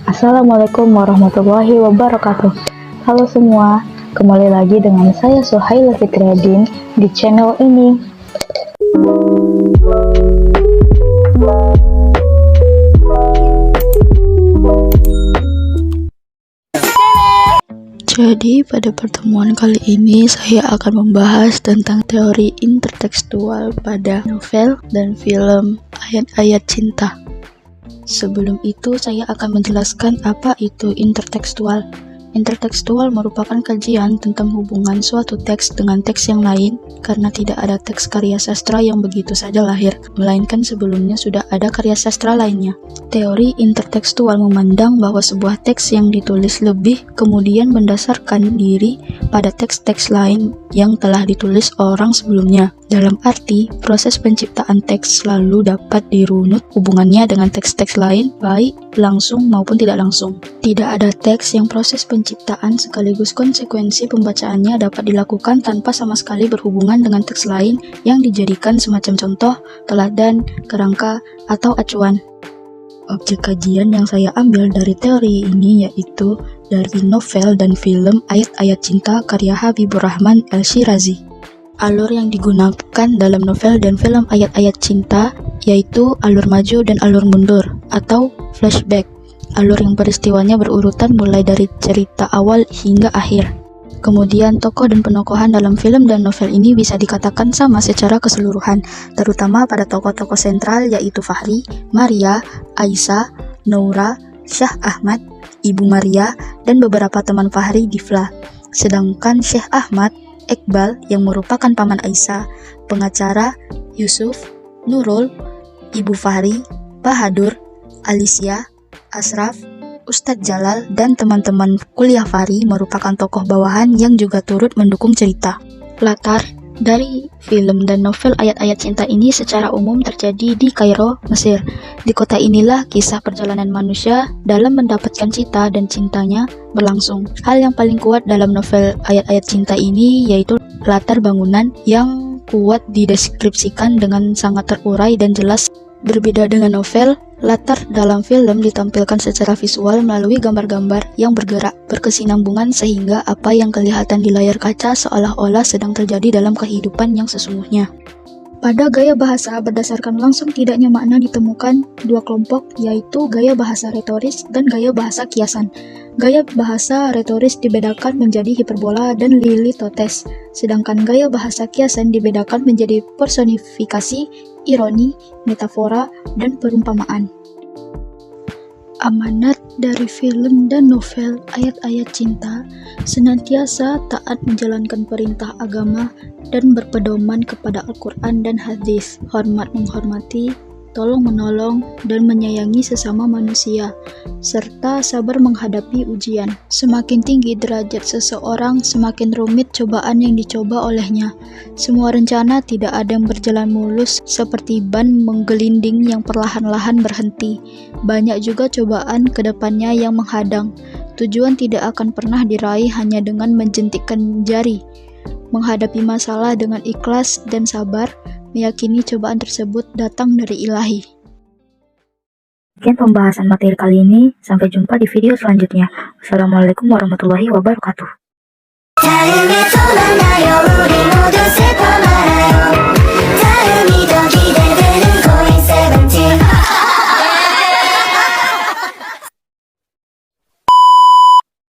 Assalamualaikum warahmatullahi wabarakatuh. Halo semua, kembali lagi dengan saya Suhaila Fitriadin di channel ini. Jadi pada pertemuan kali ini saya akan membahas tentang teori intertekstual pada novel dan film Ayat-Ayat Cinta. Sebelum itu saya akan menjelaskan apa itu intertekstual. Intertekstual merupakan kajian tentang hubungan suatu teks dengan teks yang lain karena tidak ada teks karya sastra yang begitu saja lahir, melainkan sebelumnya sudah ada karya sastra lainnya. Teori intertekstual memandang bahwa sebuah teks yang ditulis lebih kemudian mendasarkan diri pada teks-teks lain yang telah ditulis orang sebelumnya. Dalam arti, proses penciptaan teks selalu dapat dirunut hubungannya dengan teks-teks lain, baik langsung maupun tidak langsung. Tidak ada teks yang proses penciptaan sekaligus konsekuensi pembacaannya dapat dilakukan tanpa sama sekali berhubungan dengan teks lain yang dijadikan semacam contoh, teladan, kerangka, atau acuan. Objek kajian yang saya ambil dari teori ini yaitu dari novel dan film Ayat-Ayat Cinta karya Habibur Rahman El-Shirazi. Alur yang digunakan dalam novel dan film Ayat-Ayat Cinta yaitu alur maju dan alur mundur atau flashback. Alur yang peristiwanya berurutan mulai dari cerita awal hingga akhir. Kemudian tokoh dan penokohan dalam film dan novel ini bisa dikatakan sama secara keseluruhan, terutama pada tokoh-tokoh sentral yaitu Fahri, Maria, Aisyah, Noura, Syah Ahmad, Ibu Maria, dan beberapa teman Fahri Difla. Sedangkan Syekh Ahmad, Iqbal yang merupakan paman Aisyah, pengacara, Yusuf, Nurul, Ibu Fahri, Bahadur, Alicia, Asraf, Ustadz Jalal, dan teman-teman kuliah Fahri merupakan tokoh bawahan yang juga turut mendukung cerita. Latar dari film dan novel Ayat-Ayat Cinta ini secara umum terjadi di Kairo, Mesir. Di kota inilah kisah perjalanan manusia dalam mendapatkan cita dan cintanya berlangsung. Hal yang paling kuat dalam novel Ayat-Ayat Cinta ini yaitu latar bangunan yang kuat dideskripsikan dengan sangat terurai dan jelas. Berbeda dengan novel, latar dalam film ditampilkan secara visual melalui gambar-gambar yang bergerak, berkesinambungan sehingga apa yang kelihatan di layar kaca seolah-olah sedang terjadi dalam kehidupan yang sesungguhnya. Pada gaya bahasa berdasarkan langsung tidaknya makna ditemukan dua kelompok, yaitu gaya bahasa retoris dan gaya bahasa kiasan. Gaya bahasa retoris dibedakan menjadi hiperbola dan lilitotes, sedangkan gaya bahasa kiasan dibedakan menjadi personifikasi, ironi, metafora, dan perumpamaan. Amanat dari film dan novel Ayat-Ayat Cinta senantiasa taat menjalankan perintah agama dan berpedoman kepada Al-Quran dan Hadis, hormat menghormati, tolong menolong, dan menyayangi sesama manusia, serta sabar menghadapi ujian. Semakin tinggi derajat seseorang, semakin rumit cobaan yang dicoba olehnya. Semua rencana tidak ada yang berjalan mulus seperti ban menggelinding yang perlahan-lahan berhenti. Banyak juga cobaan ke depannya yang menghadang. Tujuan tidak akan pernah diraih hanya dengan menjentikkan jari. Menghadapi masalah dengan ikhlas dan sabar, meyakini cobaan tersebut datang dari ilahi. Sekian pembahasan materi kali ini, sampai jumpa di video selanjutnya. Wassalamualaikum warahmatullahi wabarakatuh.